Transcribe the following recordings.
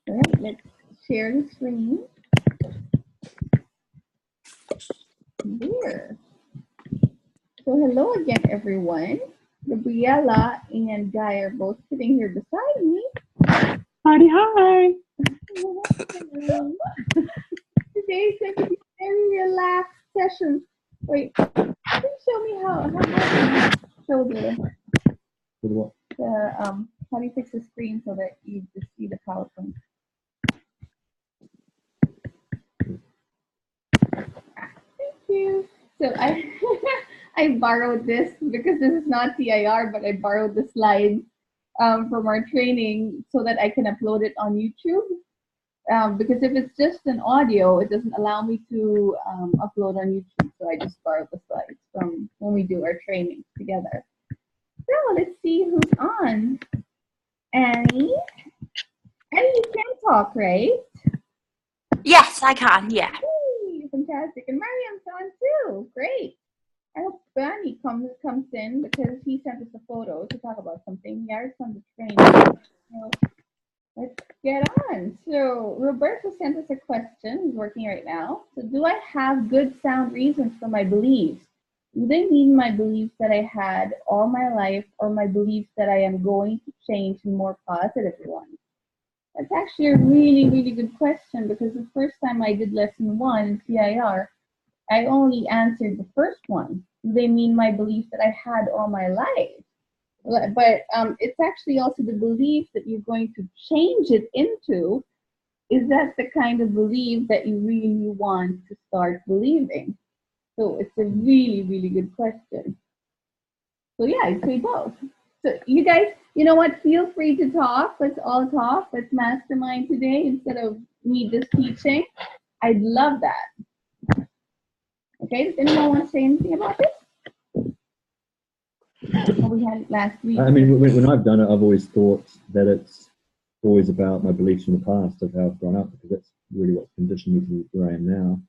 All right, let's share the screen. There. So hello again, everyone. Gabriella and Guy are both sitting here beside me. Hi. Today's going to be a very relaxed session. Wait, can you show me how show how do you fix the screen so that you just see the PowerPoint? Thank you. So I borrowed this because this is not TIR, but I borrowed the slides from our training so that I can upload it on YouTube. Because if it's just an audio, it doesn't allow me to upload on YouTube. So I just borrowed the slides from when we do our training together. So let's see who's on. Annie, you can talk, right? Yes, I can, yeah. Hey, fantastic. And Mariam's on too. Great. I hope Bonnie comes in because he sent us a photo to talk about something. Yared's on the train. So let's get on. So Roberto sent us a question. He's working right now. So do I have good sound reasons for my beliefs? Do they mean my beliefs that I had all my life or my beliefs that I am going to change to more positive ones? That's actually a really, really good question because the first time I did lesson 1 in TIR, I only answered the first one. Do they mean my beliefs that I had all my life? But it's actually also the belief that you're going to change it into. Is that the kind of belief that you really want to start believing? So it's a really, really good question. So yeah, I'd say both. So you guys, you know what? Feel free to talk. Let's all talk. Let's mastermind today instead of me just teaching. I'd love that. Okay, does anyone want to say anything about this? We had it last week. I mean, when I've done it, I've always thought that it's always about my beliefs from the past of how I've grown up, because that's really what's conditioned me to where I am now.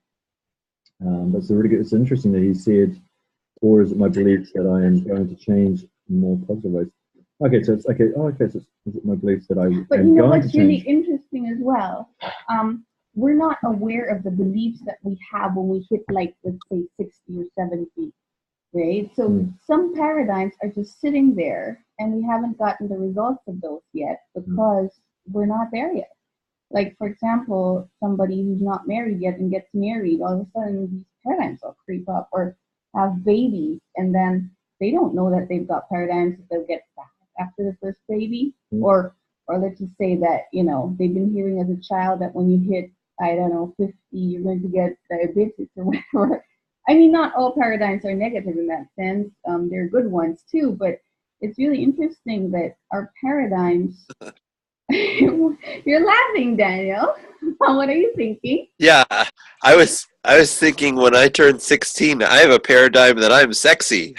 But it's really good. It's interesting that he said, or is it my beliefs that I am going to change in more positive ways? Okay, so it's okay. Oh, okay, so is it my beliefs that I am going to change? But you know what's really interesting as well? We're not aware of the beliefs that we have when we hit, like, let's say 60 or 70, right? So some paradigms are just sitting there and we haven't gotten the results of those yet because we're not there yet. Like, for example, somebody who's not married yet and gets married, all of a sudden these paradigms will creep up, or have babies and then they don't know that they've got paradigms that they'll get back after the first baby. Or let's just say that, you know, they've been hearing as a child that when you hit, I don't know, 50, you're going to get diabetes or whatever. I mean, not all paradigms are negative in that sense. They're good ones too, but it's really interesting that our paradigms. You're laughing, Daniel. What are you thinking? Yeah, I was thinking when I turned 16, I have a paradigm that I'm sexy.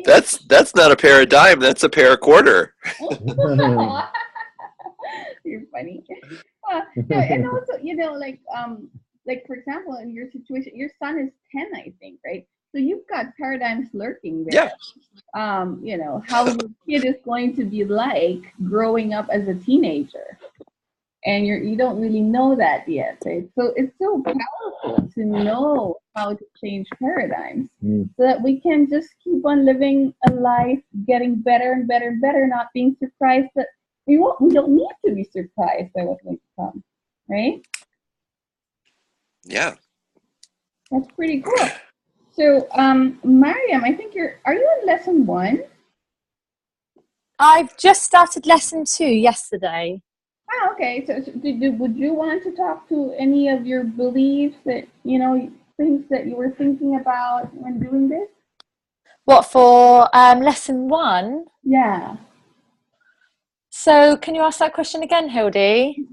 That's not a paradigm. That's a paracorder. You're funny. And also, you know, like for example, in your situation, your son is 10, I think, right? So you've got paradigms lurking there. Yeah. You know, how your kid is going to be like growing up as a teenager. And you don't really know that yet, right? So it's so powerful to know how to change paradigms so that we can just keep on living a life, getting better and better and better, not being surprised that we don't need to be surprised by what's going to come, right? Yeah. That's pretty cool. So, Mariam, I think are you in lesson 1? I've just started lesson 2 yesterday. Ah, okay. So would you want to talk to any of your beliefs that, you know, things that you were thinking about when doing this? What, for lesson 1? Yeah. So can you ask that question again, Hildy?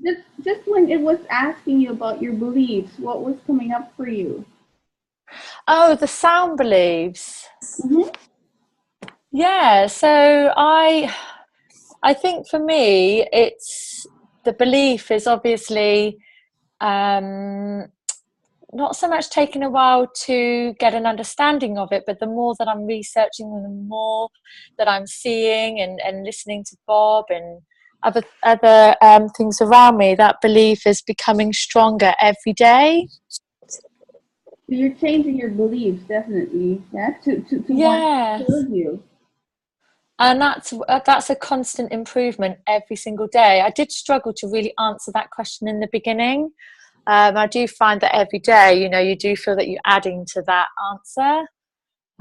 Just when it was asking you about your beliefs, what was coming up for you? Oh, the sound beliefs. Mm-hmm. Yeah, so I think for me, it's the belief is obviously not so much taking a while to get an understanding of it, but the more that I'm researching and the more that I'm seeing and listening to Bob and other things around me, that belief is becoming stronger every day. So you're changing your beliefs, definitely. Yeah, to want to Yes. serve you. And that's a constant improvement every single day. I did struggle to really answer that question in the beginning. I do find that every day, you do feel that you're adding to that answer.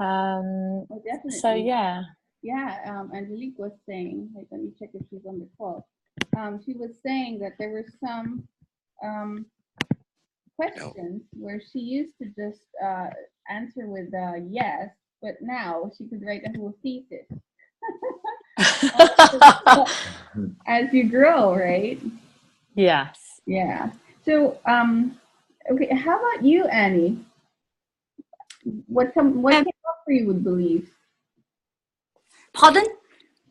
Oh, So definitely. yeah. Yeah, Angelique was saying, like, let me check if she's on the call. She was saying that there were some questions where she used to just answer with yes, but now she could write a whole thesis as you grow, right? Yes. Yeah. So, okay, how about you, Annie? What came up for you with beliefs? Pardon?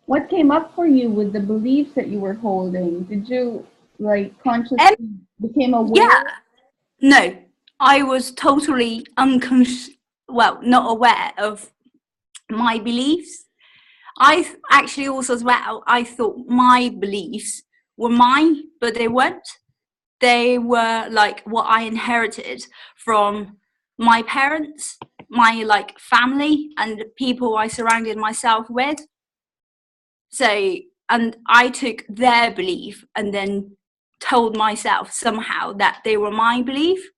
What came up for you with the beliefs that you were holding? Did you like consciously became aware? Yeah. No, I was totally not aware of my beliefs. I actually also as well, I thought my beliefs were mine, but they weren't. They were like what I inherited from my parents, my like family, and the people I surrounded myself with. So, and I took their belief and then told myself somehow that they were my belief.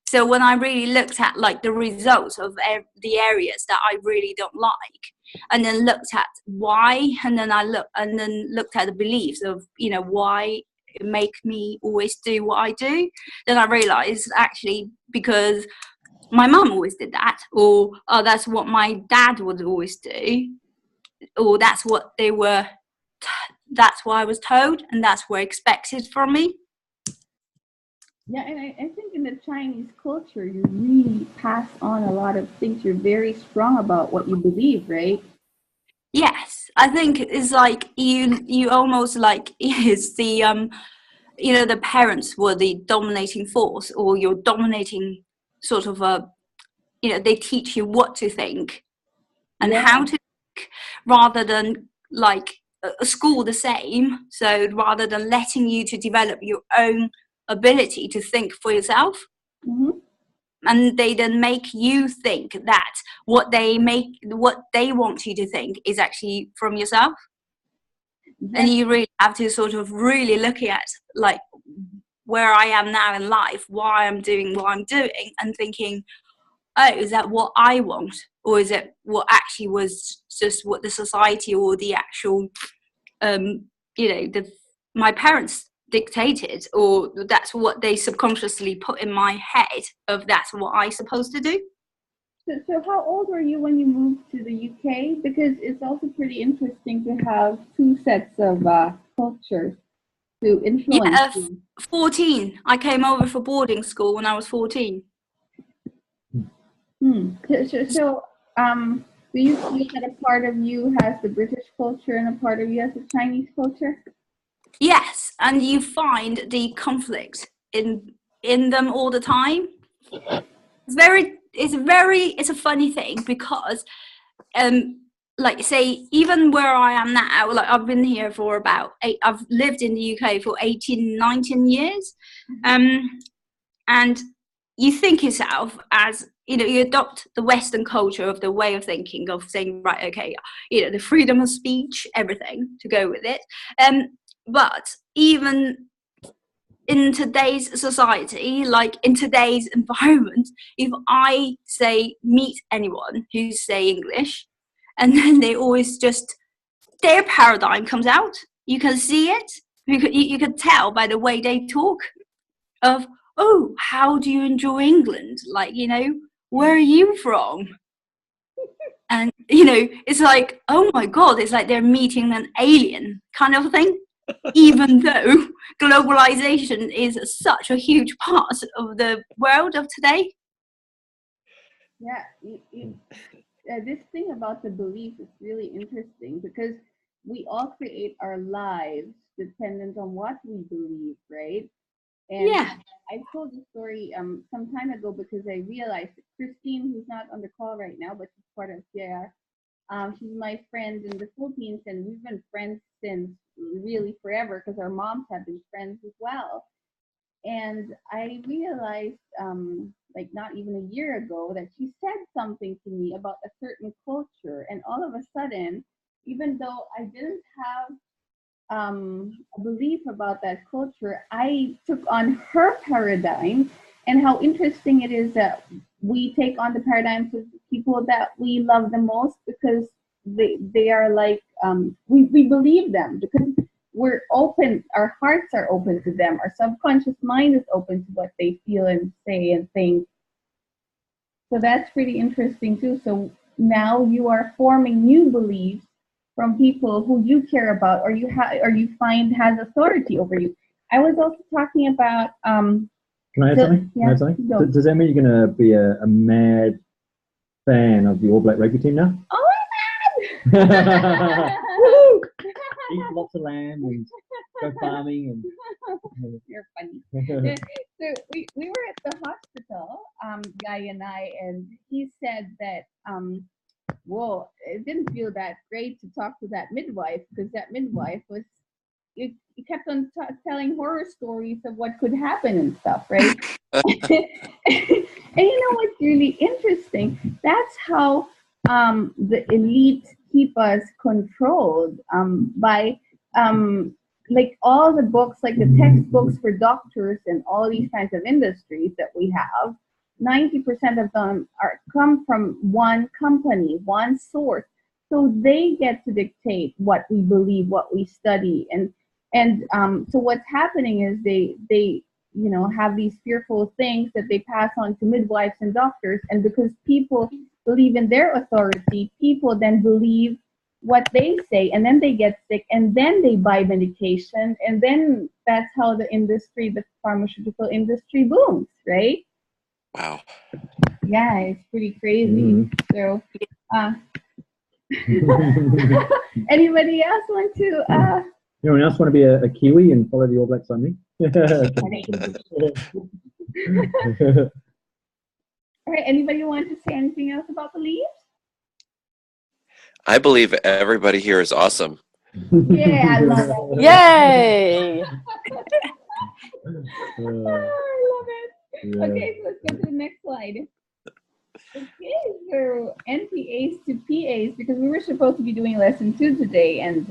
So when I really looked at like the results of the areas that I really don't like, and then looked at why, and then looked at the beliefs of why it make me always do what I do, then I realized actually because my mum always did that, or oh that's what my dad would always do, or that's what they were. That's what I was told, and that's what expected from me. Yeah, and I think in the Chinese culture, you really pass on a lot of things. You're very strong about what you believe, right? Yes, I think it's like you almost like is the the parents were the dominating force, or you're dominating sort of a they teach you what to think and Yeah. how to think, rather than like a school the same. So rather than letting you to develop your own ability to think for yourself, Mm-hmm. and they then make you think that what they want you to think is actually from yourself. And Yes. you really have to sort of really look at like where I am now in life, why I'm doing what I'm doing, and thinking, oh, is that what I want, or is it what actually was just what the society or the actual my parents dictated, or that's what they subconsciously put in my head of that's what I supposed to do. So how old were you when you moved to the UK? Because it's also pretty interesting to have two sets of cultures to influence Yeah, you. 14. I came over for boarding school when I was 14. Do you feel that a part of you has the British culture and a part of you has the Chinese culture? Yes, and you find the conflict in them all the time. It's a funny thing because like say even where I am now, like I've been here for about I've lived in the UK for 18, 19 years. And you think yourself as you adopt the Western culture of the way of thinking of saying, right, okay, the freedom of speech, everything to go with it. But even in today's society, like in today's environment, if I say meet anyone who say English, and then they always just their paradigm comes out, you can see it. You can tell by the way they talk of, oh, how do you enjoy England? Like, where are you from? And, it's like, oh my God, it's like they're meeting an alien kind of thing. Even though globalization is such a huge part of the world of today. Yeah, this thing about the belief is really interesting because we all create our lives dependent on what we believe, right? And Yeah. I told the story some time ago because I realized that Christine, who's not on the call right now, but she's part of CIR, she's my friend in the Philippines, and we've been friends since really forever because our moms have been friends as well. And I realized, like not even a year ago, that she said something to me about a certain culture, and all of a sudden, even though I didn't have a belief about that culture, I took on her paradigm, and how interesting it is that we take on the paradigms of the people that we love the most because they are like we believe them because we're open, our hearts are open to them, our subconscious mind is open to what they feel and say and think. So that's pretty interesting too. So now you are forming new beliefs from people who you care about or or you find has authority over you. I was also talking about Can I add something? Can I add something? Does that mean you're going to be a mad fan of the All Black rugby team now? Oh my God! Eat lots of lamb and go farming and. You're funny. So we were at the hospital, Guy and I, and he said that well, it didn't feel that great to talk to that midwife because that midwife was you kept on telling horror stories of what could happen and stuff, right? And you know what's really interesting? That's how the elite keep us controlled by like all the books, like the textbooks for doctors and all these kinds of industries that we have. 90% of them come from one company, one source. So they get to dictate what we believe, what we study, and so what's happening is they have these fearful things that they pass on to midwives and doctors, and because people believe in their authority, people then believe what they say, and then they get sick, and then they buy medication, and then that's how the pharmaceutical industry booms, right? Wow. Yeah, it's pretty crazy. So anybody else want to Anyone else want to be a Kiwi and follow the All Blacks only? all right, anybody want to say anything else about the leaves? I believe everybody here is awesome. Yeah, I love it. Yay! I love it. Yeah. Okay, so let's go to the next slide. Okay, so NPAs to PAs, because we were supposed to be doing lesson 2 today, and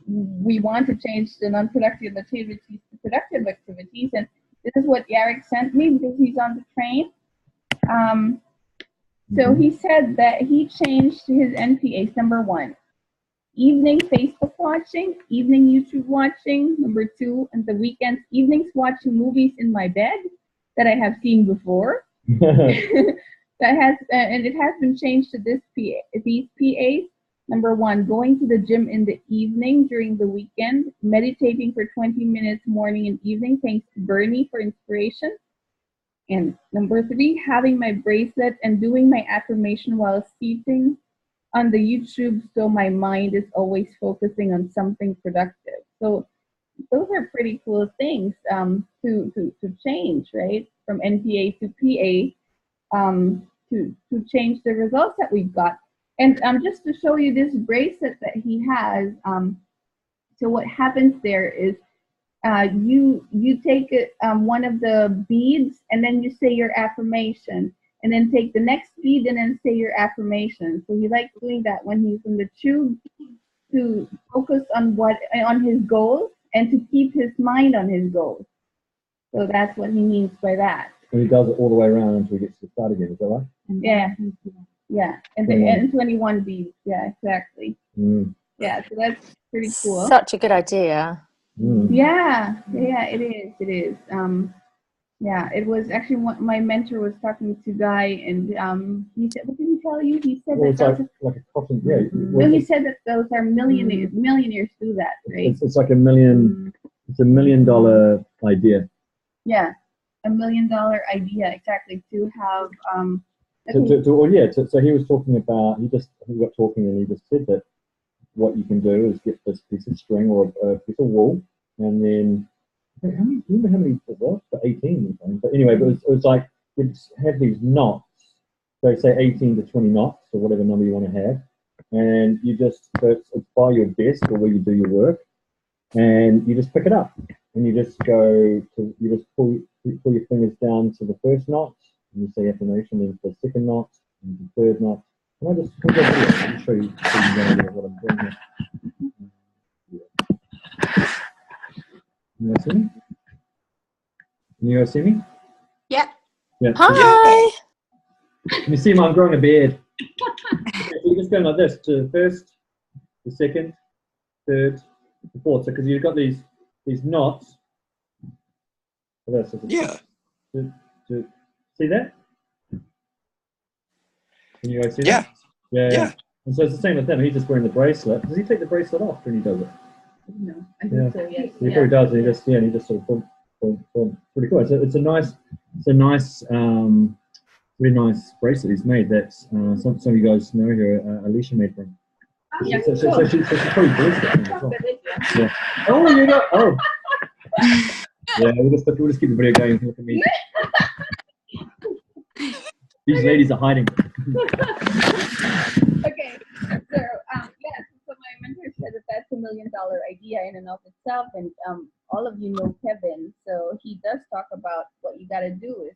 we want to change the non-productive activities to productive activities, and this is what Yarrick sent me because he's on the train. So he said that he changed his NPAs. Number 1, evening Facebook watching, evening YouTube watching. Number 2, and the weekends, evenings watching movies in my bed that I have seen before. That has and it has been changed to these PAs. Number 1, going to the gym in the evening during the weekend, meditating for 20 minutes morning and evening, thanks to Bernie for inspiration. And number 3, having my bracelet and doing my affirmation while sitting on the YouTube, so my mind is always focusing on something productive. So those are pretty cool things to change, right? From NPA to PA. To change the results that we've got. And just to show you this bracelet that he has, so what happens there is you take one of the beads and then you say your affirmation, and then take the next bead and then say your affirmation. So he likes doing that when he's in the tube to focus on his goals and to keep his mind on his goals. So that's what he means by that. And he does it all the way around until he gets to the start again, is that right? Yeah. Yeah. And 21 beads. Yeah, exactly. Yeah, so that's pretty cool. Such a good idea. Yeah, it is. It is. Yeah, it was actually my mentor was talking to Guy, and he said, what did he tell you? He said that like a cotton, yeah. No, he said that those are millionaires. Millionaires do that, right? It's like it's $1 million idea. Yeah, $1 million idea, exactly, to have so he was talking about, he got talking and he just said that what you can do is get this piece of string or a piece of wool, and then remember how many it was? For 18 or something. But anyway, but it was like you'd have these knots. So say 18 to 20 knots or whatever number you want to have. And you just, so it's by your desk or where you do your work. And you just pick it up. And you just you just pull your fingers down to the first knot. And you say affirmation, then the second knot, and the third knot. Can I just I'll show you so you know what I'm doing here. Can you guys see me? Can you guys see me? Yep. Yeah. Hi. Can you see me? I'm growing a beard. Okay, so you're just going like this to the first, the second, third, the fourth. So because you've got these knots. Yeah. To see that? Can you guys see Yeah. that? Yeah. And so it's the same with him. He's just wearing the bracelet. Does he take the bracelet off when he does it? No, I think so, yes. He probably does. And he just sort of boom. Pretty cool. It's a nice, really nice bracelet he's made. That's some of you guys know here. Alicia made for him. Yeah, So she's probably blessed it as well. Yeah. Oh, you know. Oh. Yeah, we'll just keep the video going. Look at me. These ladies are hiding. Okay, so yes, so my mentor said that that's $1 million idea in and of itself, and all of you know Kevin, so he does talk about what you got to do is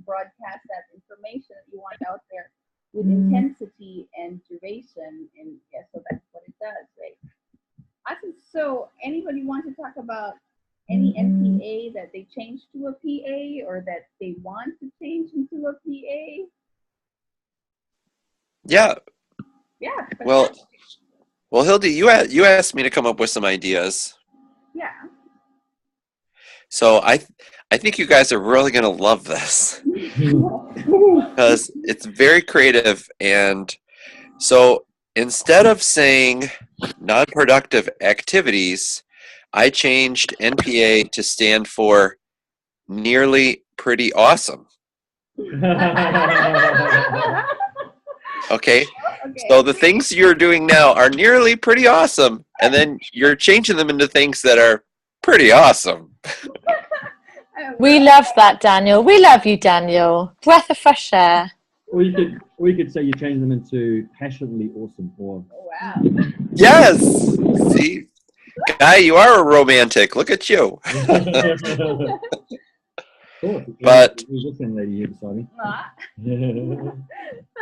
broadcast that information that you want out there with intensity and duration, and yeah, so that's what it does, right? Awesome. So anybody want to talk about any NPA that they changed to a PA or that they want to change into a PA? Yeah. Yeah. Well, Hildy, you asked me to come up with some ideas. Yeah. So I think you guys are really going to love this because it's very creative. And so instead of saying non-productive activities, I changed NPA to stand for nearly pretty awesome. Okay. So the things you're doing now are nearly pretty awesome, and then you're changing them into things that are pretty awesome. We love that, Daniel. We love you, Daniel. Breath of fresh air. Or you could say you change them into passionately awesome. Or Wow. Yes. See, Guy, you are a romantic. Look at you. But lady here beside me.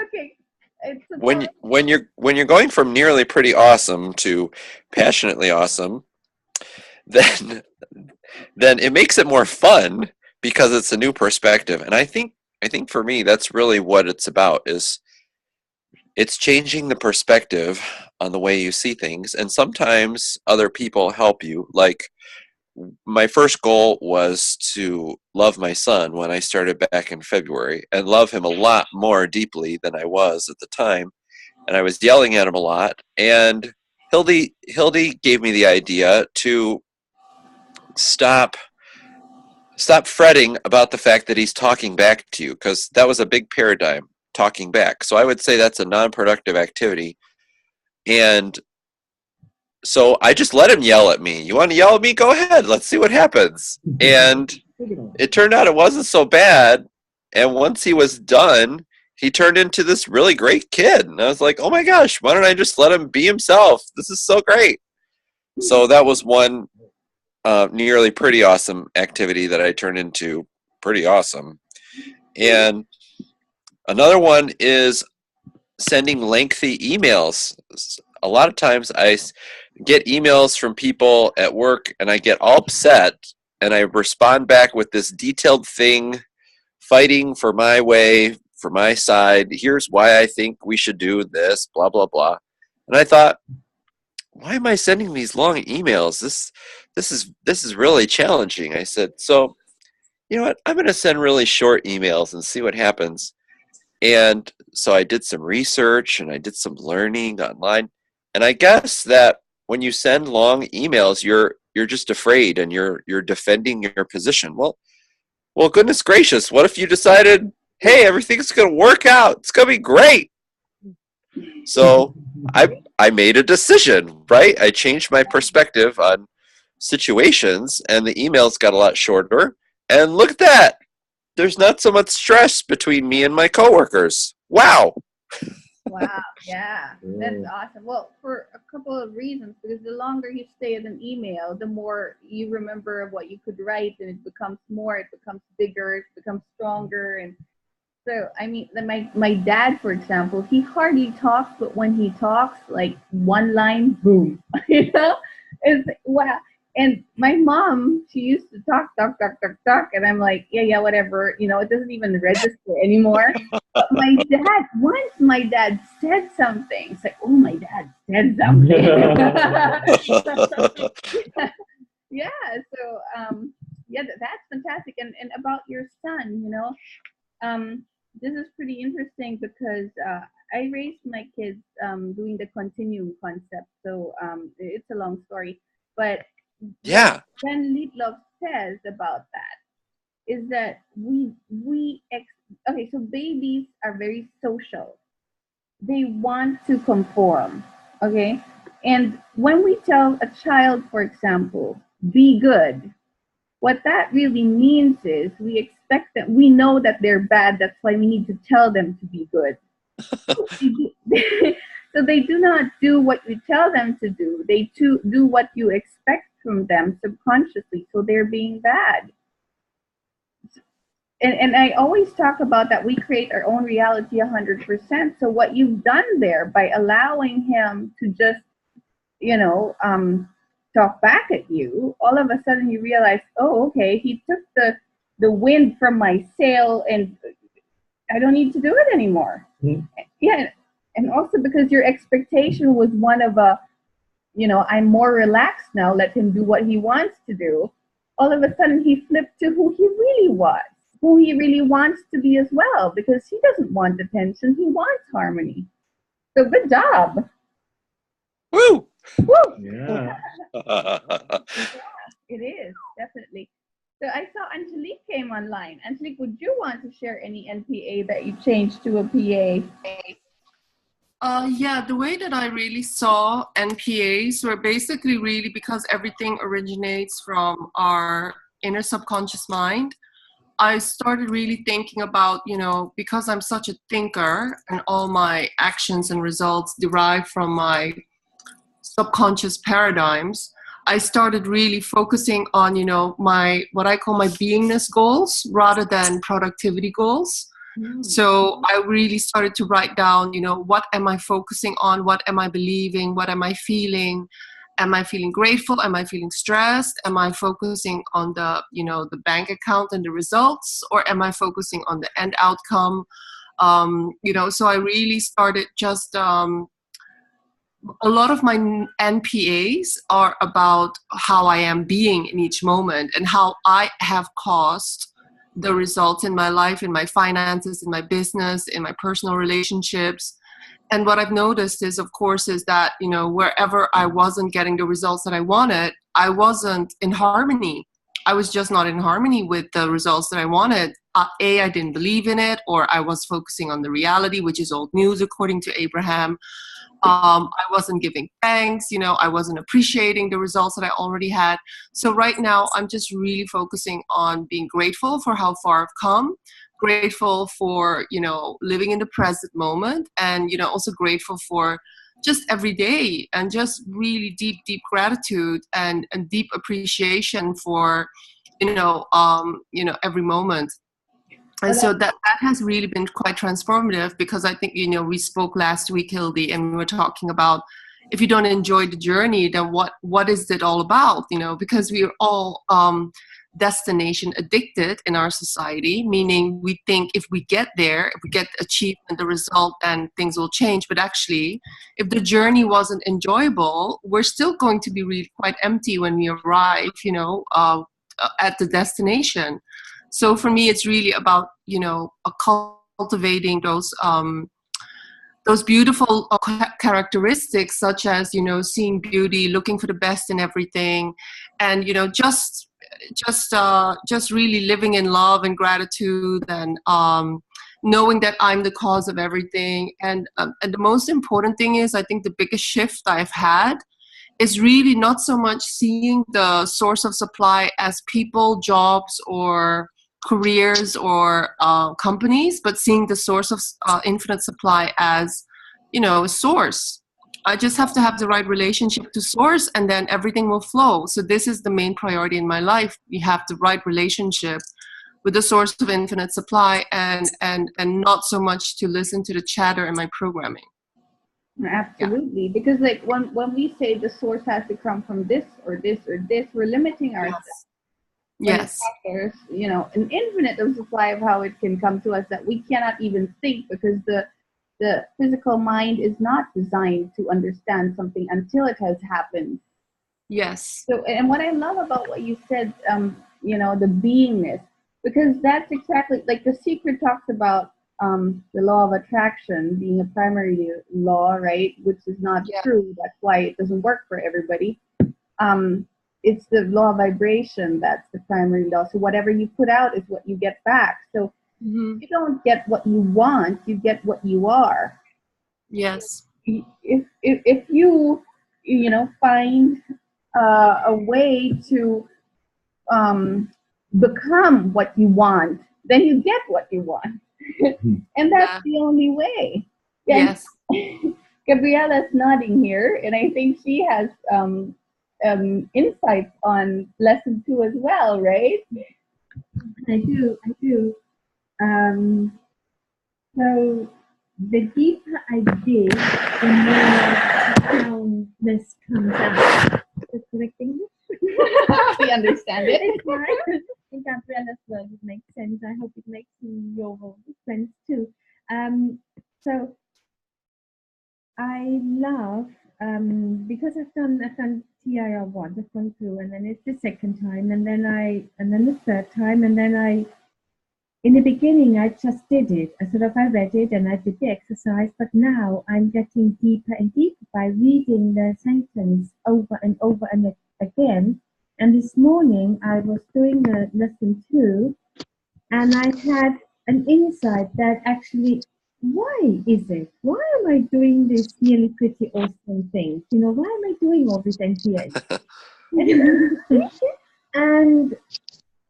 Okay. when you're going from nearly pretty awesome to passionately awesome, then it makes it more fun because it's a new perspective. And I think for me that's really what it's about, is it's changing the perspective on the way you see things. And sometimes other people help you. Like my first goal was to love my son when I started back in February, and love him a lot more deeply than I was at the time. And I was yelling at him a lot. And Hildy gave me the idea to stop fretting about the fact that he's talking back to you, because that was a big paradigm, talking back. So I would say that's a non-productive activity. And so I just let him yell at me. You want to yell at me? Go ahead. Let's see what happens. And it turned out it wasn't so bad. And once he was done, he turned into this really great kid. And I was like, oh my gosh, why don't I just let him be himself? This is so great. So that was one nearly pretty awesome activity that I turned into pretty awesome. And another one is sending lengthy emails. A lot of times I get emails from people at work and I get all upset and I respond back with this detailed thing, fighting for my way, for my side. Here's why I think we should do this, blah, blah, blah. And I thought, why am I sending these long emails? This is really challenging. I said, so you know what? I'm going to send really short emails and see what happens. And so I did some research and I did some learning online. And I guess that when you send long emails, you're just afraid and you're defending your position. Well, goodness gracious, what if you decided, hey, everything's going to work out. It's going to be great. So I made a decision, right? I changed my perspective on situations, and the emails got a lot shorter. And look at that. There's not so much stress between me and my coworkers. Wow. Wow, yeah, that's awesome. Well, for a couple of reasons, because the longer you stay in an email, the more you remember of what you could write, and it becomes more, it becomes bigger, it becomes stronger. And so, I mean, my dad, for example, he hardly talks, but when he talks, like one line, boom, you know, it's wow. And my mom, she used to talk, and I'm like, yeah, whatever, you know, it doesn't even register anymore. But once my dad said something, it's like, oh, my dad said something. Yeah, so yeah, that's fantastic. And about your son, you know, this is pretty interesting because I raised my kids doing the continuum concept. So it's a long story, but Yeah. what Ben Liedloff says about that is that okay, so babies are very social. They want to conform, okay? And when we tell a child, for example, be good, what that really means is we expect that we know that they're bad, that's why we need to tell them to be good. So they do not do what you tell them to do. They do what you expect from them subconsciously. So they're being bad. And I always talk about that we create our own reality 100%. So what you've done there by allowing him to just, you know, talk back at you, all of a sudden you realize, oh, okay, he took the wind from my sail, and I don't need to do it anymore. Mm-hmm. Yeah, and also because your expectation was one of a, you know, I'm more relaxed now, let him do what he wants to do. All of a sudden he flipped to who he really was, who he really wants to be as well, because he doesn't want attention, he wants harmony. So good job. Woo! Woo! Yeah. Yeah, it is, definitely. So I saw Angelique came online. Angelique, would you want to share any NPA that you changed to a PA? Yeah, the way that I really saw NPAs were basically really because everything originates from our inner subconscious mind. I started really thinking about, you know, because I'm such a thinker and all my actions and results derive from my subconscious paradigms, I started really focusing on, you know, my, what I call my beingness goals rather than productivity goals. So I really started to write down, you know, what am I focusing on? What am I believing? What am I feeling? Am I feeling grateful? Am I feeling stressed? Am I focusing on the, you know, the bank account and the results? Or am I focusing on the end outcome? You know, so I really started just, a lot of my NPAs are about how I am being in each moment and how I have caused the results in my life, in my finances, in my business, in my personal relationships. And what I've noticed is, of course, is that, you know, wherever I wasn't getting the results that I wanted, I wasn't in harmony. I was just not in harmony with the results that I wanted. I didn't believe in it, or I was focusing on the reality, which is old news, according to Abraham. I wasn't giving thanks, you know, I wasn't appreciating the results that I already had. So right now, I'm just really focusing on being grateful for how far I've come, grateful for, you know, living in the present moment, and, you know, also grateful for just every day, and just really deep, deep gratitude and deep appreciation for, you know, every moment. And so that has really been quite transformative, because I think, you know, we spoke last week, Hildy, and we were talking about, if you don't enjoy the journey, then what is it all about? You know, because we are all destination addicted in our society, meaning we think if we get there, if we get achievement, the result, then things will change. But actually, if the journey wasn't enjoyable, we're still going to be really quite empty when we arrive, you know, at the destination. So for me, it's really about, you know, cultivating those beautiful characteristics, such as, you know, seeing beauty, looking for the best in everything, and, you know, just really living in love and gratitude, and knowing that I'm the cause of everything. And the most important thing is, I think the biggest shift I've had is really not so much seeing the source of supply as people, jobs, or careers, or companies, but seeing the source of infinite supply as, a source. I just have to have the right relationship to source, and then everything will flow. So this is the main priority in my life. We have the right relationship with the source of infinite supply, and not so much to listen to the chatter in my programming. Absolutely, because like when we say the source has to come from this or this or this, we're limiting ourselves. Yes. There's an infinite supply of how it can come to us that we cannot even think, because the physical mind is not designed to understand something until it has happened. Yes. So, and what I love about what you said, the beingness, because that's exactly like The Secret talks about the law of attraction being a primary law, right? Which is not true. That's why it doesn't work for everybody. It's the law of vibration that's the primary law. So whatever you put out is what you get back. So you don't get what you want, you get what you are. Yes. If you find a way to become what you want, then you get what you want. And that's the only way. Yes. Gabriella's nodding here, and I think she has insights on lesson 2 as well, right? I do. So the deeper I dig, the more this comes out. The correct English? We understand it. It's right. In Gabriella's word, it makes sense. I hope it makes your sense too. So I love because I've done TIR1, I've gone through, and then it's the second time, and then the third time, and then in the beginning, I just did it. I read it and I did the exercise, but now I'm getting deeper and deeper by reading the sentence over and over and again. And this morning, I was doing the lesson 2, and I had an insight that actually, why is it? Why am I doing this really pretty awesome thing? Why am I doing all these NPAs?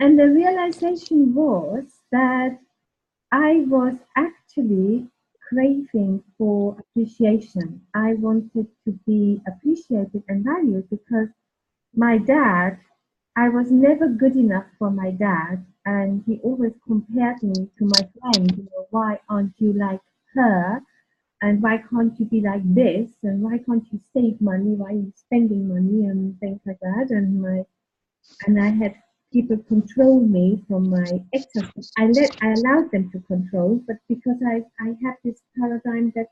And the realization was that I was actually craving for appreciation. I wanted to be appreciated and valued because my dad, I was never good enough for my dad, and he always compared me to my friend. Why aren't you like her? And why can't you be like this? And why can't you save money? Why are you spending money and things like that? And I had people control me from my exercise. I allowed them to control, but because I had this paradigm that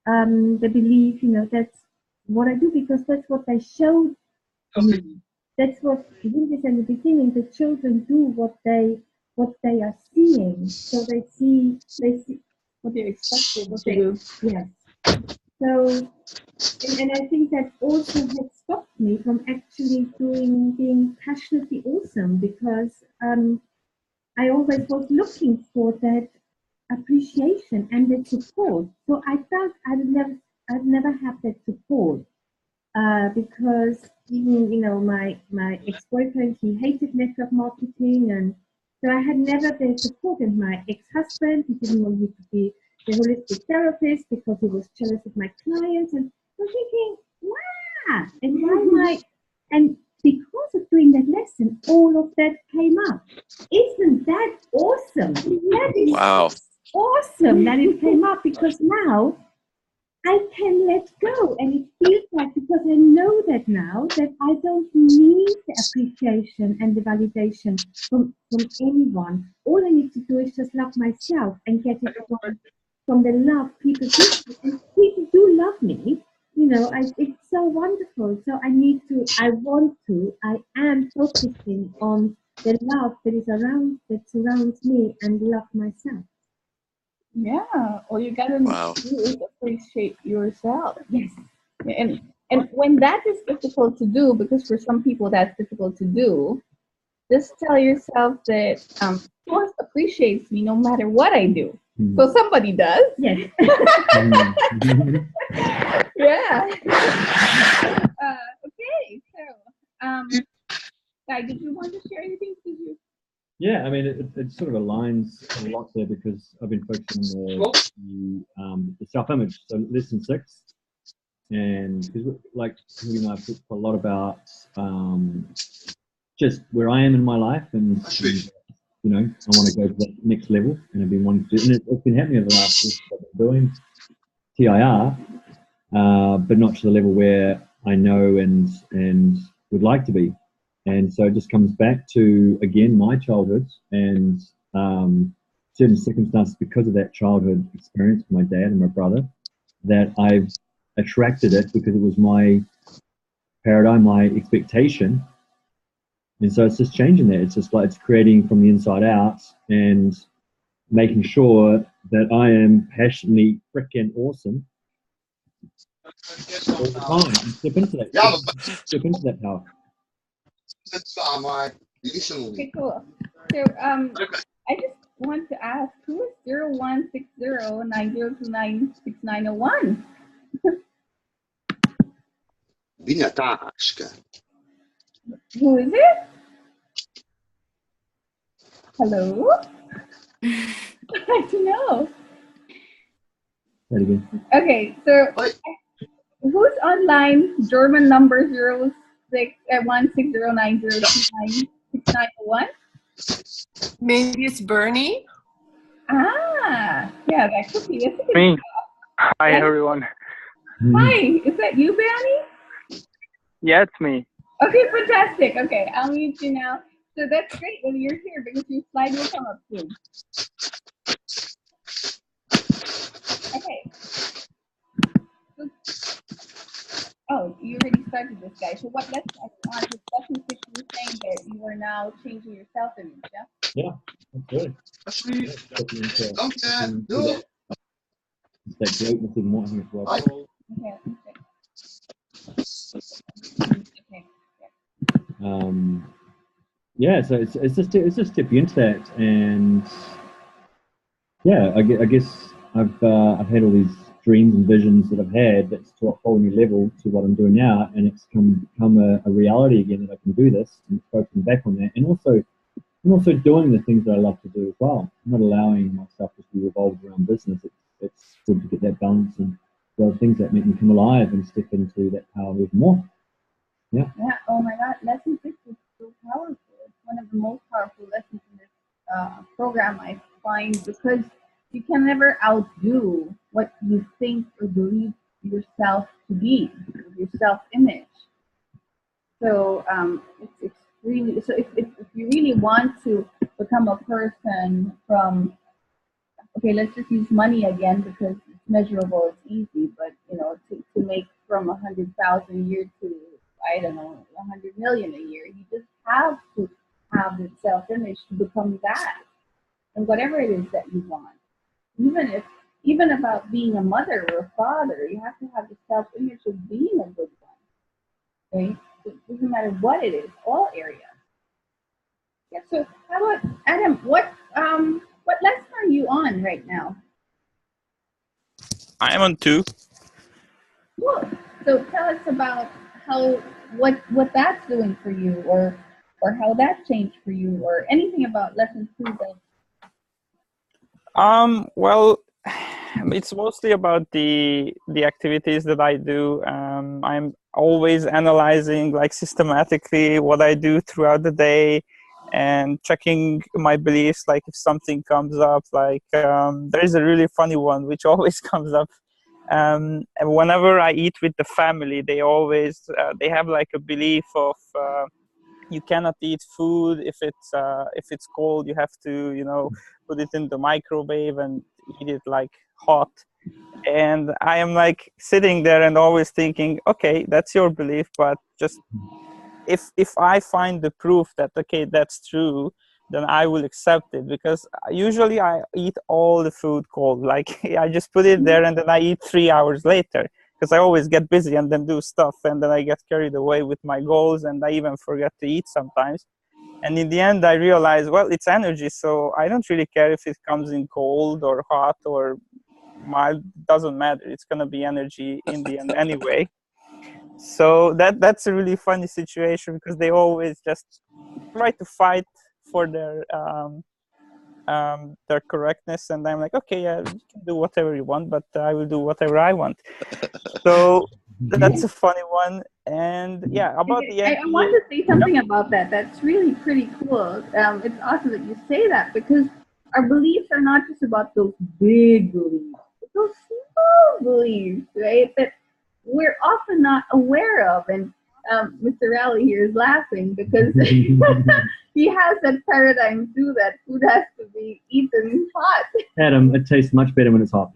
the belief, that's what I do because that's what they showed me. That's what Hildy said in the beginning. The children do what they are seeing. So they see what they're expected to do. Yes. So. And I think that also had stopped me from actually being passionately awesome because I always was looking for that appreciation and the support. So I felt I'd never have that support because even my ex-boyfriend, he hated network marketing, and so I had never the support. And my ex-husband, he didn't want me to be the holistic therapist because he was jealous of my clients. And I'm thinking, wow, and why am I? And because of doing that lesson, all of that came up. Isn't that awesome? That is awesome that it came up, because now I can let go, and it feels like, because I know that now, that I don't need the appreciation and the validation from anyone. All I need to do is just love myself and get it from the love people give me. And people do love me. It's so wonderful. So I am focusing on the love that surrounds me and love myself. Yeah, all you gotta do is appreciate yourself. Yes. And when that is difficult to do, because for some people that's difficult to do, just tell yourself that source appreciates me no matter what I do. So somebody does. Yes. Yeah. Guy, did you want to share anything? Did you? Yeah, I mean, it sort of aligns a lot there because I've been focusing on the self-image, so lesson 6, and because like Hildy and I have talked a lot about just where I am in my life, and you know, I want to go to that next level, and I've been wanting to do, and it's been happening over the last year. I've been doing TIR, but not to the level where I know and would like to be. And so it just comes back to, again, my childhood and certain circumstances because of that childhood experience with my dad and my brother, that I've attracted it because it was my paradigm, my expectation. And so it's just changing that. It's just like it's creating from the inside out and making sure that I am passionately freaking awesome all the time. And step into that. Step into that power. Okay, cool. So I just want to ask, who is 016090296901? Who is it? Hello? I don't know. That again. Okay, so who's online? German number 016090296901. Maybe it's Bernie. Ah, yeah, that could be. That's a good Me. job. Hi, Yeah. everyone. Hi, is that you, Banny? Yeah, it's me. Okay, fantastic. Okay, I'll mute you now. So that's great that you're here because your slide will come up soon. Okay. Oh, you already started this, guy. So what lesson on this lesson 6, you were saying that you are now changing your self-image, yeah? Yeah, absolutely. It's that greatness in wanting as well. Okay, okay. Yeah, so it's just step into that, and yeah, I guess I've had all these dreams and visions that I've had that's to a whole new level to what I'm doing now, and it's become a reality again that I can do this and focusing back on that, and also doing the things that I love to do as well. I'm not allowing myself to be revolved around business. It's good to get that balance and the things that make me come alive and step into that power even more. Yeah. Yeah. Oh my God, lesson 6 is so powerful. It's one of the most powerful lessons in this program, I find, because you can never outdo what you think or believe yourself to be, your self-image. So it's really, so if you really want to become a person from, okay, let's just use money again because it's measurable, it's easy, but you know, to make from 100,000 a year to, I don't know, 100 million a year, you just have to have the self-image to become that, and whatever it is that you want. Even about being a mother or a father, you have to have the self-image of being a good one, right? It doesn't matter what it is, all areas. Yeah. So how about Adam? What lesson are you on right now? I am on 2. Cool. So tell us about what that's doing for you, or how that changed for you, or anything about lesson 2 that. Well, it's mostly about the activities that I do. I'm always analyzing like systematically what I do throughout the day and checking my beliefs. Like if something comes up, like there is a really funny one which always comes up. And whenever I eat with the family, they always they have like a belief of you cannot eat food if it's cold. You have to, you know, put it in the microwave and eat it like hot. And I am like sitting there and always thinking, okay, that's your belief, but just if I find the proof that okay, that's true, then I will accept it, because usually I eat all the food cold. Like I just put it there and then I eat 3 hours later, because I always get busy and then do stuff, and then I get carried away with my goals and I even forget to eat sometimes. And in the end I realize, well, it's energy, so I don't really care if it comes in cold or hot or mild, doesn't matter, it's gonna be energy in the end anyway. So that's a really funny situation because they always just try to fight for their correctness, and I'm like, okay, yeah, you can do whatever you want, but I will do whatever I want. So that's a funny one. And yeah, about the I NPA. want to say something about that. That's really pretty cool. It's awesome that you say that because our beliefs are not just about those big beliefs, but those small beliefs, right? That we're often not aware of. And Mr. Rowley here is laughing because he has that paradigm too that food has to be eaten hot. Adam, it tastes much better when it's hot.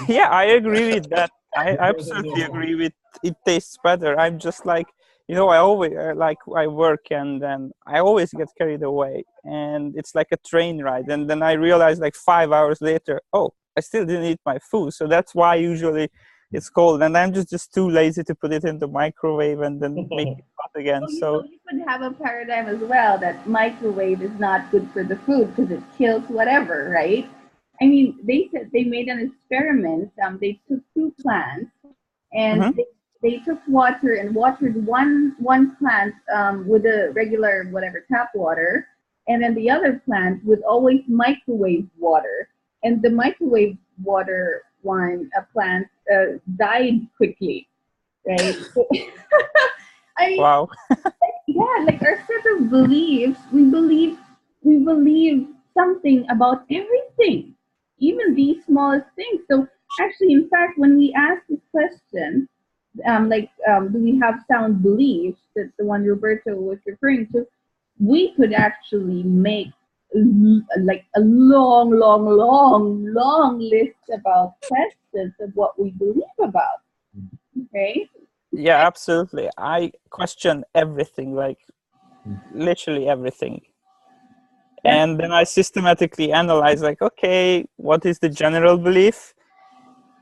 Yeah, I agree with that. I absolutely agree with it tastes better. I'm just like, I always like I work and then I always get carried away, and it's like a train ride. And then I realize like 5 hours later, oh, I still didn't eat my food. So that's why usually it's cold, and I'm just too lazy to put it in the microwave and then make it hot again. So You could have a paradigm as well that microwave is not good for the food because it kills whatever, right? I mean, they said they made an experiment. They took two plants and Mhm. they took water and watered one plant with a regular whatever tap water, and then the other plant with always microwave water. And the microwave water plant died quickly, right? I mean, wow. yeah, like our set of beliefs, we believe something about everything, even these smallest things. So actually, in fact, when we ask this question, do we have sound beliefs? That the one Roberto was referring to, we could actually make like a long, long, long, long list about questions of what we believe about. Okay. Yeah, absolutely. I question everything, like literally everything. And then I systematically analyze, like, okay, what is the general belief?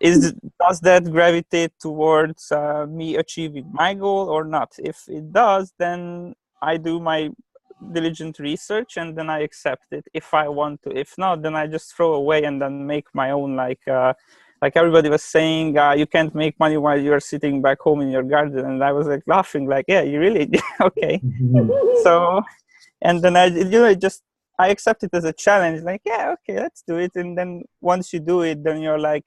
Does that gravitate towards me achieving my goal or not? If it does, then I do my diligent research and then I accept it if I want to. If not, then I just throw away and then make my own, like everybody was saying, you can't make money while you're sitting back home in your garden. And I was like laughing, like, yeah, you really okay. So, and then I accept it as a challenge, like, yeah, okay, let's do it. And then once you do it, then you're like,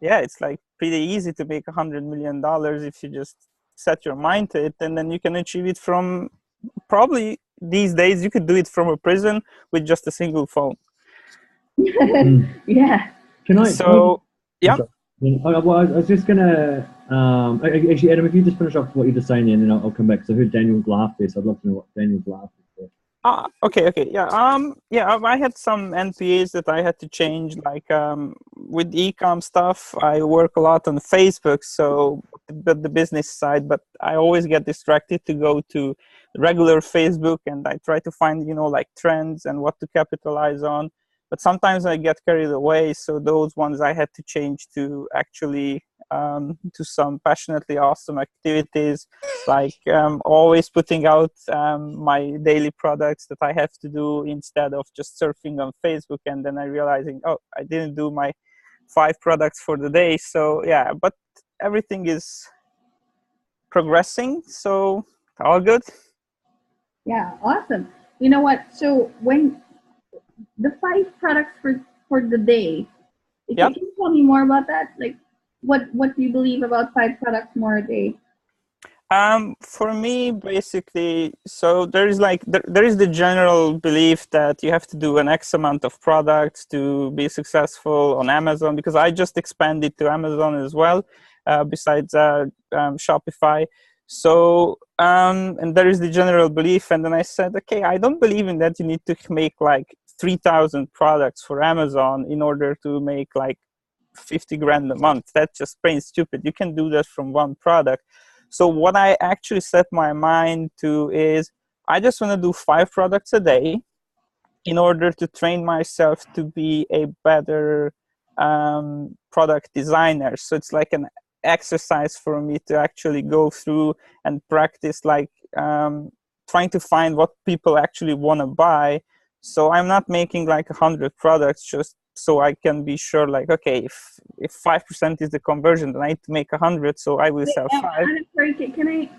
yeah, it's like pretty easy to make $100 million if you just set your mind to it, and then you can achieve it from, probably these days you could do it from a prison with just a single phone. Yeah. Can I? So yeah. Well, I was just gonna. Actually, Adam, if you just finish off what you're just saying, and then I'll come back. So I heard Daniel's laugh there, so I'd love to know what Daniel's laugh is. Okay, yeah. I had some NPAs that I had to change, like with e-com stuff. I work a lot on Facebook, so the business side, but I always get distracted to go to regular Facebook, and I try to find, like trends and what to capitalize on. But sometimes I get carried away, so those ones I had to change to actually to some passionately awesome activities, like always putting out my daily products that I have to do instead of just surfing on Facebook and then I realizing, oh, I didn't do my 5 products for the day. So yeah, but everything is progressing, so all good. Yeah, awesome. You know what? So when the 5 products for the day, Yeah. can you tell me more about that? Like, what do you believe about 5 products more a day? For me, basically, so there is there is the general belief that you have to do an X amount of products to be successful on Amazon, because I just expanded to Amazon as well, besides Shopify. So, and there is the general belief, and then I said, okay, I don't believe in that. You need to make like 3,000 products for Amazon in order to make like 50 grand a month. That's just plain stupid. You can do that from one product. So what I actually set my mind to is I just want to do 5 products a day in order to train myself to be a better product designer. So it's like an exercise for me to actually go through and practice, like trying to find what people actually want to buy. So I'm not making like 100 products just so I can be sure, like, okay, if 5% is the conversion, then I need to make 100, so I will sell 5. I'm sorry, can I?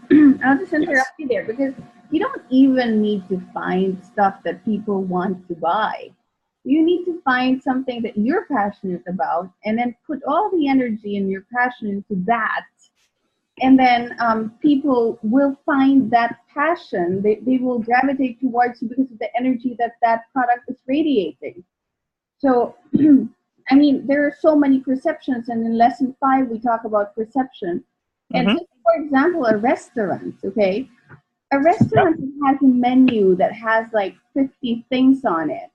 I'll just interrupt you there, because you don't even need to find stuff that people want to buy. You need to find something that you're passionate about, and then put all the energy and your passion into that. And then people will find that passion. They will gravitate towards you because of the energy that that product is radiating. So, I mean, there are so many perceptions, and in lesson 5 we talk about perception. And just for example, a restaurant, okay? A restaurant has a menu that has like 50 things on it.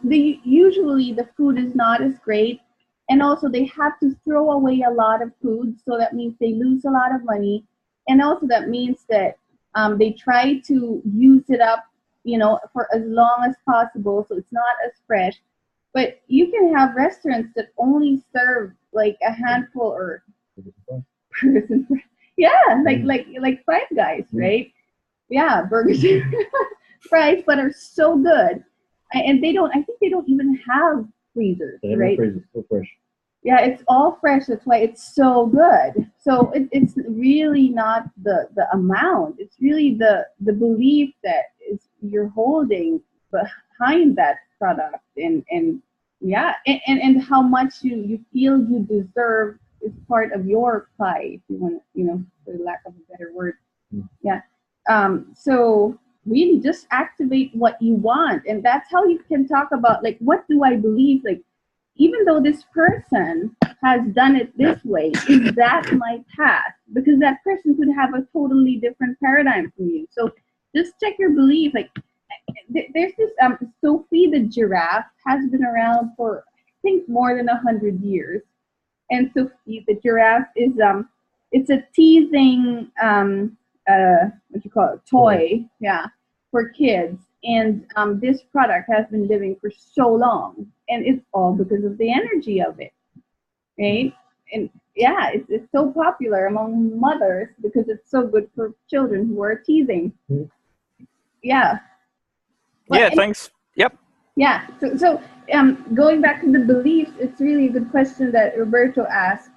Usually the food is not as great, and also they have to throw away a lot of food, so that means they lose a lot of money, and also that means that they try to use it up, you know, for as long as possible, so it's not as fresh. But you can have restaurants that only serve like a handful or person, yeah, like Five Guys, right? Yeah, burgers, fries, but are so good, and they don't. I think they don't even have freezers, right? Freezers, so fresh. Yeah, it's all fresh. That's why it's so good. So it's really not the amount. It's really the belief that is you're holding behind that product, and yeah, and how much you feel you deserve is part of your pie, if you want, you know, for lack of a better word. Yeah. So really just activate what you want, and that's how you can talk about, like, what do I believe? Like, even though this person has done it this way, is that my path? Because that person could have a totally different paradigm from you. So just check your belief. Like, there's this Sophie the giraffe has been around for, I think, more than 100 years. And Sophie the giraffe is it's a teasing what you call it, toy, yeah, for kids. And this product has been living for so long, and it's all because of the energy of it, right? And yeah, it's so popular among mothers because it's so good for children who are teasing. Yeah. But Yeah, thanks. Yep. Yeah. So going back to the beliefs, it's really a good question that Roberto asked.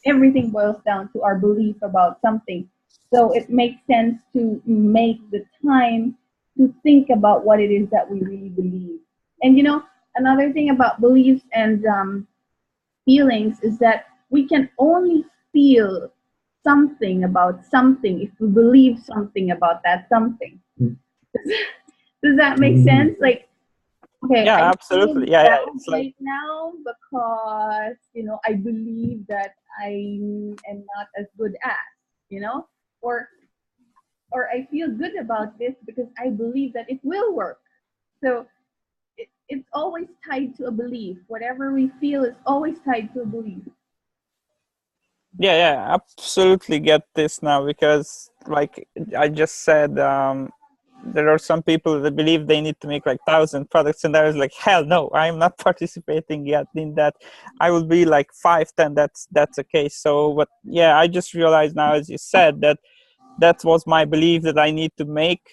Everything boils down to our belief about something. So it makes sense to make the time to think about what it is that we really believe. And you know, another thing about beliefs and feelings is that we can only feel something about something if we believe something about that something. Does that make sense? Like, okay, Yeah, I absolutely. feel Yeah, bad it's right like, now because, you know, I believe that I am not as good as, you know, or I feel good about this because I believe that it will work. So it's always tied to a belief. Whatever we feel is always tied to a belief. yeah, absolutely get this now, because like I just said, there are some people that believe they need to make like 1,000 products, and I was like, hell no, I'm not participating yet in that. I will be like 5, 10. That's okay. So, but yeah, I just realized now, as you said, that was my belief, that I need to make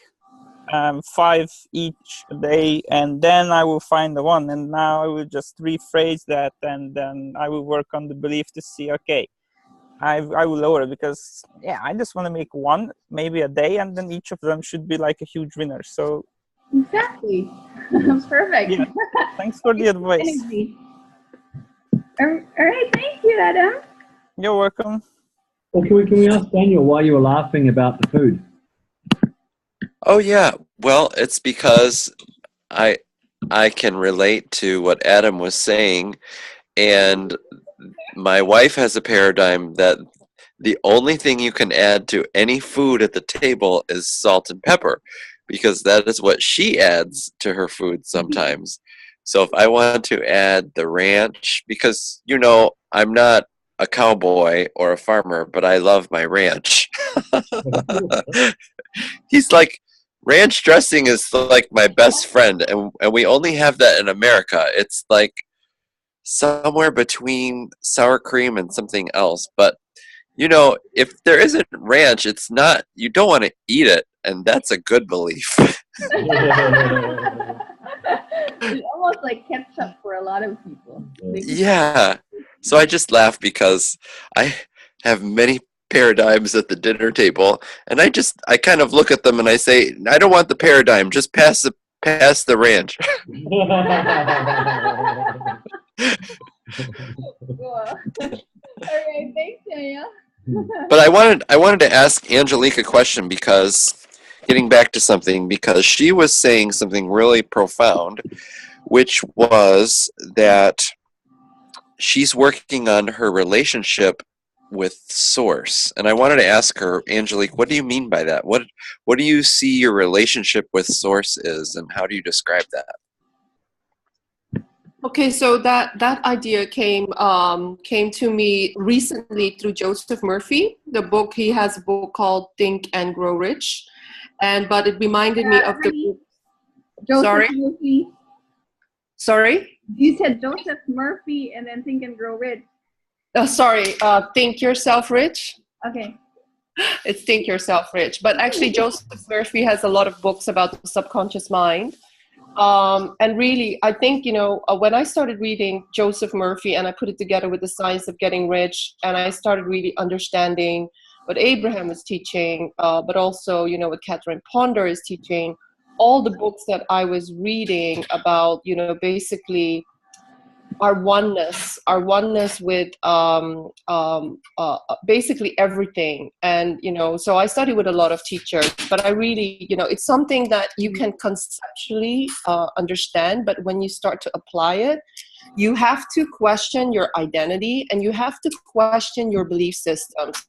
5 each a day, and then I will find the one. And now I will just rephrase that, and then I will work on the belief to see, okay, I will lower it, because yeah, I just want to make 1 maybe a day, and then each of them should be like a huge winner. So Exactly. That's perfect. yeah, thanks for the advice. Energy. All right, thank you, Adam. You're welcome. Well, can we ask Daniel why you were laughing about the food? Oh yeah. Well, it's because I can relate to what Adam was saying, and my wife has a paradigm that the only thing you can add to any food at the table is salt and pepper, because that is what she adds to her food sometimes. So if I want to add the ranch, because, you know, I'm not a cowboy or a farmer, but I love my ranch. He's like, ranch dressing is like my best friend, and we only have that in America. It's like somewhere between sour cream and something else. But, you know, if there isn't ranch, it's not, you don't want to eat it, and that's a good belief. It's almost like ketchup for a lot of people. Yeah. So I just laugh because I have many paradigms at the dinner table, and I kind of look at them and I say, I don't want the paradigm, just pass the ranch. Cool. All right, thanks, Daniel. But I wanted to ask Angelique a question, because getting back to something, because she was saying something really profound, which was that she's working on her relationship with Source. And I wanted to ask her, Angelique, what do you mean by that? What do you see your relationship with Source is, and how do you describe that? Okay, so that idea came to me recently through Joseph Murphy. He has a book called Think and Grow Rich, but it reminded me of the book. Joseph Murphy. Sorry? You said Joseph Murphy and then Think and Grow Rich. Think Yourself Rich. Okay. It's Think Yourself Rich. But actually, Joseph Murphy has a lot of books about the subconscious mind. And really, I think, when I started reading Joseph Murphy and I put it together with the Science of Getting Rich, and I started really understanding what Abraham is teaching, but also, what Catherine Ponder is teaching, all the books that I was reading about, basically our oneness with basically everything. And so I study with a lot of teachers, but I really, it's something that you can conceptually understand, but when you start to apply it, you have to question your identity and you have to question your belief systems.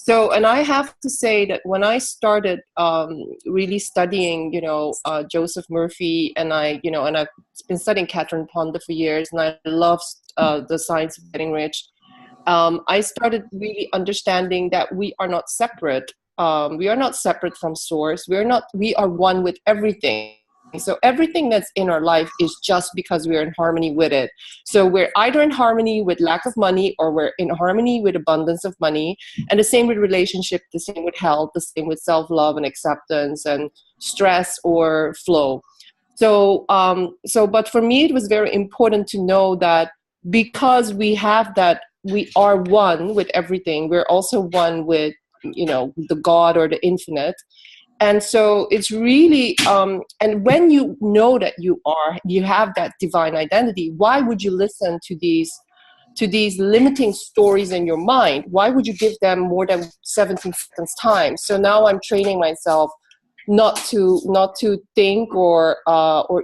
So, and I have to say that when I started really studying, Joseph Murphy, and I've been studying Catherine Ponder for years, and I love the Science of Getting Rich, I started really understanding that we are not separate. We are not separate from Source. We are one with everything. So everything that's in our life is just because we're in harmony with it. So we're either in harmony with lack of money, or we're in harmony with abundance of money. And the same with relationship, the same with health, the same with self-love and acceptance and stress or flow. So, but for me, it was very important to know that because we have that, we are one with everything. We're also one with, the God or the infinite. And so it's really, and when you know that you have that divine identity, why would you listen to these limiting stories in your mind? Why would you give them more than 17 seconds time? So now I'm training myself not to think or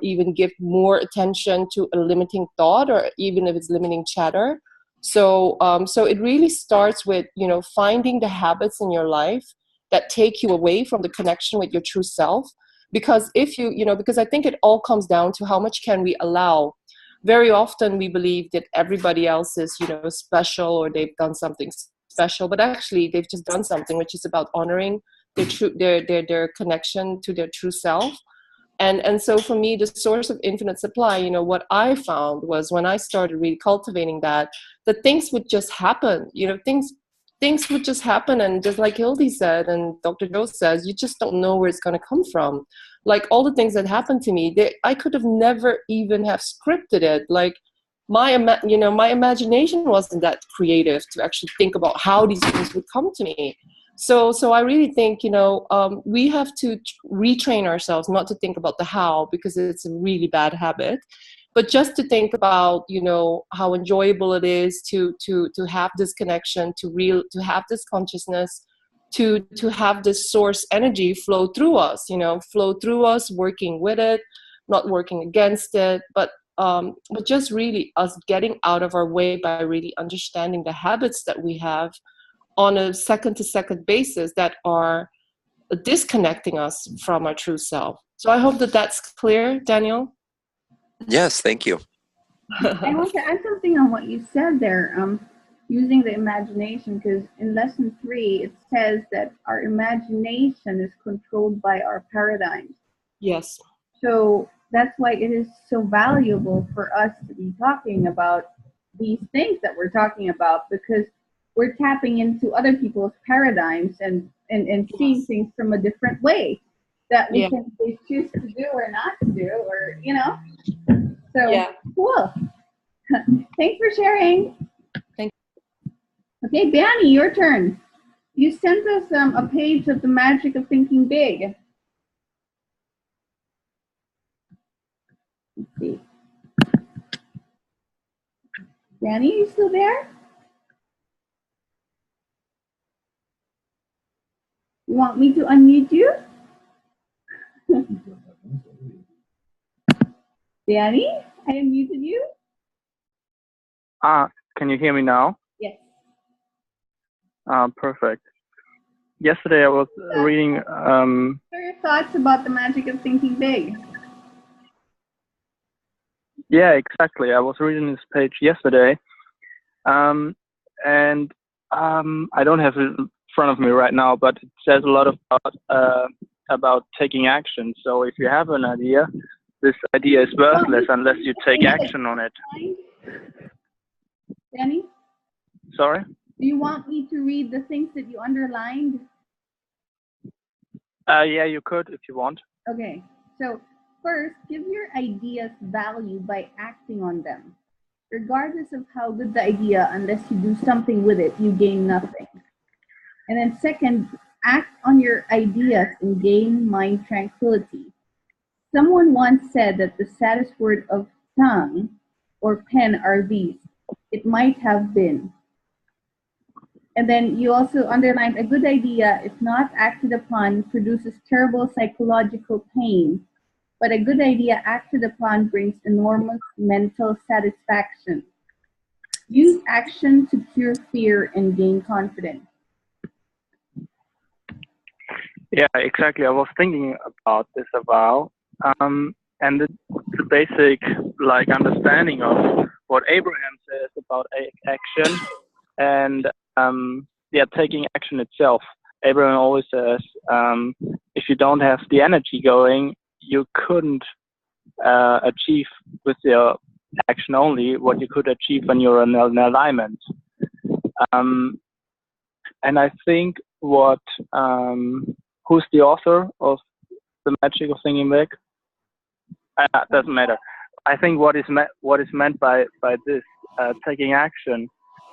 even give more attention to a limiting thought, or even if it's limiting chatter. So it really starts with, finding the habits in your life that take you away from the connection with your true self. Because if because I think it all comes down to how much can we allow. Very often we believe that everybody else is, special, or they've done something special, but actually they've just done something which is about honoring their connection to their true self. And so for me, the source of infinite supply, what I found was when I started really cultivating that things would just happen, things would just happen. And just like Hildy said, and Dr. Joe says, you just don't know where it's going to come from. Like all the things that happened to me, I could have never even have scripted it. Like my imagination wasn't that creative to actually think about how these things would come to me. So I really think, we have to retrain ourselves not to think about the how, because it's a really bad habit, but just to think about, how enjoyable it is to have this connection, to have this consciousness, to have this source energy flow through us, working with it, not working against it, but just really us getting out of our way by really understanding the habits that we have on a second to second basis that are disconnecting us from our true self. So I hope that that's clear, Daniel. Yes, thank you. I want to add something on what you said there, using the imagination, because in lesson 3, it says that our imagination is controlled by our paradigms. Yes. So that's why it is so valuable for us to be talking about these things that we're talking about, because we're tapping into other people's paradigms and seeing things from a different way. that we Yeah. can choose to do or not to do, or So Yeah. cool. Thanks for sharing. Thank Okay, Banny, your turn. You sent us a page of the magic of thinking big. Let's see. Banny, you still there? You want me to unmute you? Danny, I unmuted you? Can you hear me now? Yes. Perfect. Yesterday I was reading. What are your thoughts about the magic of thinking big? Yeah, exactly. I was reading this page yesterday, and I don't have it in front of me right now, but it says a lot about taking action. So if you have an idea, this idea is worthless unless you take action on it. Danny, Sorry? do you want me to read the things that you underlined? Yeah, you could if you want. Okay, so first, give your ideas value by acting on them. Regardless of how good the idea, unless you do something with it, you gain nothing. And then second, act on your ideas and gain mind tranquility. Someone once said that the saddest word of tongue or pen are these: it might have been. And then you also underlined, a good idea, if not acted upon, produces terrible psychological pain. But a good idea acted upon brings enormous mental satisfaction. Use action to cure fear and gain confidence. Yeah, exactly. I was thinking about this a while, and the basic understanding of what Abraham says about action and taking action itself. Abraham always says, if you don't have the energy going, you couldn't achieve with your action only what you could achieve when you're in alignment. And I think who's the author of The Magic of Thinking Big? Doesn't matter. I think what is meant by this taking action.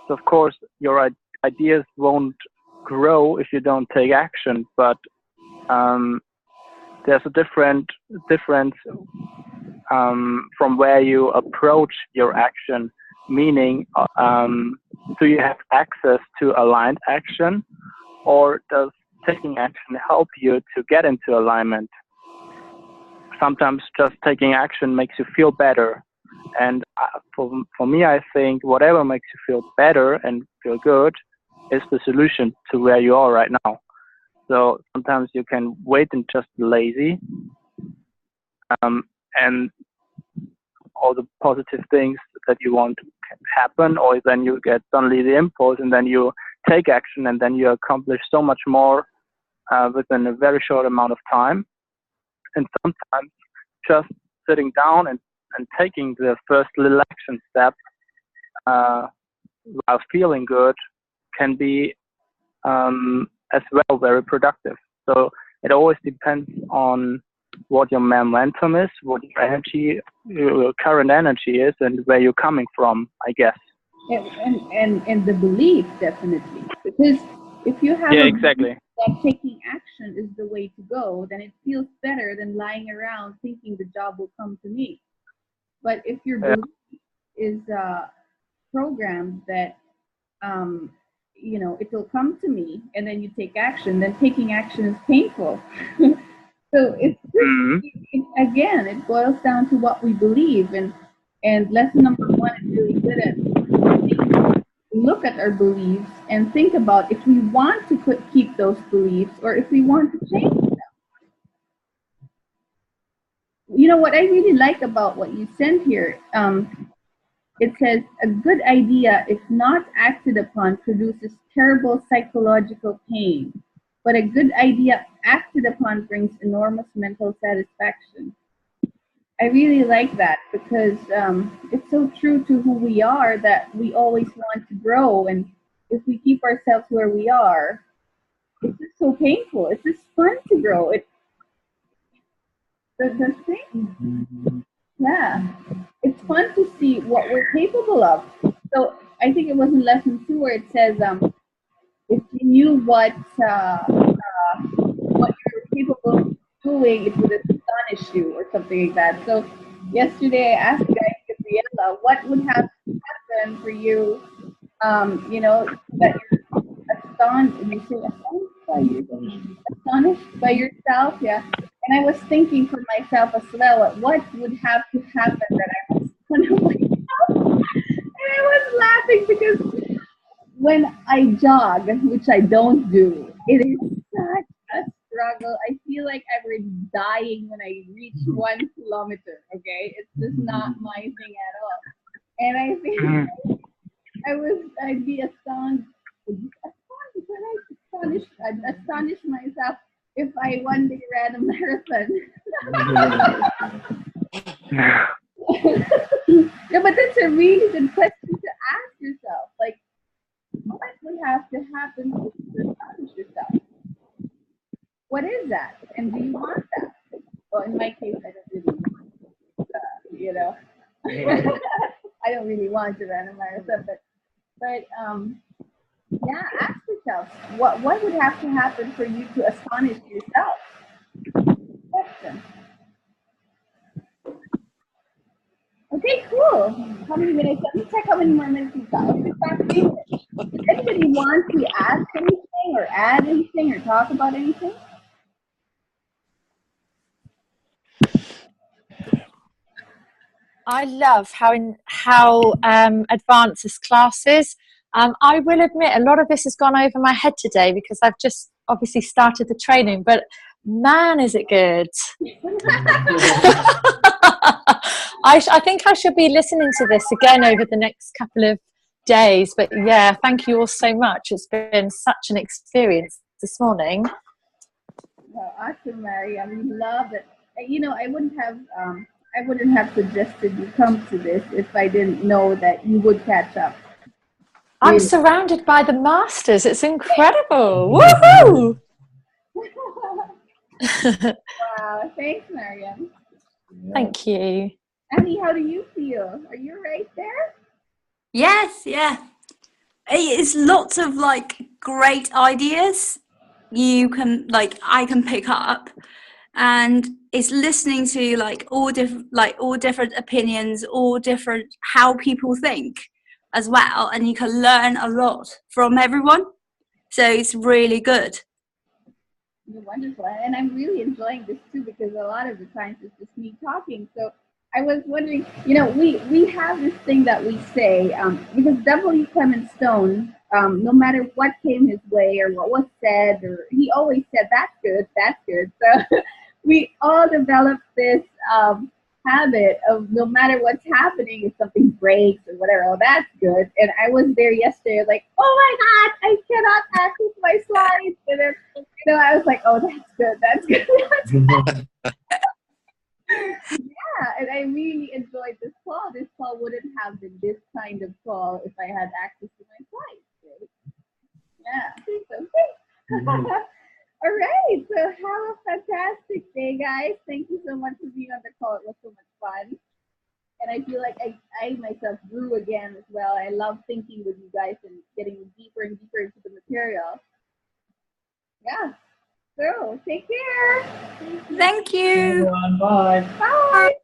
So of course your ideas won't grow if you don't take action, but there's a difference from where you approach your action. Meaning, do you have access to aligned action, or does taking action help you to get into alignment? Sometimes just taking action makes you feel better. And for me, I think whatever makes you feel better and feel good is the solution to where you are right now. So sometimes you can wait and just be lazy, and all the positive things that you want to happen, or then you get suddenly the impulse and then you take action and then you accomplish so much more within a very short amount of time. And sometimes just sitting down and taking the first little action step while feeling good can be as well very productive. So it always depends on what your momentum is, what your current energy is, and where you're coming from, I guess. And the belief, definitely. Because if you have exactly. that taking action is the way to go, then it feels better than lying around thinking the job will come to me. But if your belief is programmed that it will come to me, and then you take action, then taking action is painful. So it's just, again, it boils down to what we believe, and lesson number one is really good at look at our beliefs and think about if we want to keep those beliefs or if we want to change them. What I really like about what you sent here, it says, a good idea, if not acted upon, produces terrible psychological pain. But a good idea acted upon brings enormous mental satisfaction. I really like that because it's so true to who we are that we always want to grow. And if we keep ourselves where we are, it's just so painful. It's just fun to grow. the thing. Yeah. It's fun to see what we're capable of. So I think it was in lesson 2 where it says, if you knew what you're capable of doing, it would astonish you or something like that. So yesterday I asked guys Gabriella, what would have to happen for you, that you're astonished by yourself, yeah. And I was thinking for myself as well, what would have to happen that I was stunned of myself? And I was laughing because when I jog, which I don't do, it is such a struggle. I feel like I'm already dying when I reach 1 kilometer. Okay, it's just not my thing at all. And I think I'd be astonished. I'd astonish myself if I one day ran a marathon. Yeah, but that's a really good question to ask yourself. Like, what would have to happen to astonish yourself? What is that? And do you want that? Well, in my case, I don't really want, I don't really want to run a marathon, but yeah, ask yourself, what would have to happen for you to astonish yourself? Question. Okay, cool. How many minutes? Let me check how many more minutes we've got. Let's start with English. Does anybody want to ask anything or add anything or talk about anything? I love how advanced this class is. I will admit a lot of this has gone over my head today because I've just obviously started the training, but man, is it good. I think I should be listening to this again over the next couple of days. But yeah, thank you all so much. It's been such an experience this morning. Well, awesome, Maria. We love it. I wouldn't have suggested you come to this if I didn't know that you would catch up. I'm surrounded by the masters. It's incredible. Woohoo! Wow, thanks, Mariam. Thank you. Annie, how do you feel? Are you right there? Yes, yeah. It's lots of great ideas I can pick up, and it's listening to all different opinions, all different how people think as well, and you can learn a lot from everyone. So it's really good. You're wonderful, and I'm really enjoying this too because a lot of the times it's just me talking. So I was wondering, we have this thing that we say because W. Clement Stone, no matter what came his way or what was said, or he always said that's good, that's good. So we all developed this habit of no matter what's happening, if something breaks or whatever, oh, that's good. And I was there yesterday, like, oh my God, I cannot access my slides. And then, I was like, oh, that's good, that's good. That's good. Yeah, and I really enjoyed this call. This call wouldn't have been this kind of call if I had access to my slides. Right? Yeah, so great. All right, so have a fantastic day, guys. Thank you so much for being on the call. It was so much fun. And I feel like I myself grew again as well. I love thinking with you guys and getting deeper and deeper into the material. Yeah, so take care. Thank you. Everyone, bye. Bye.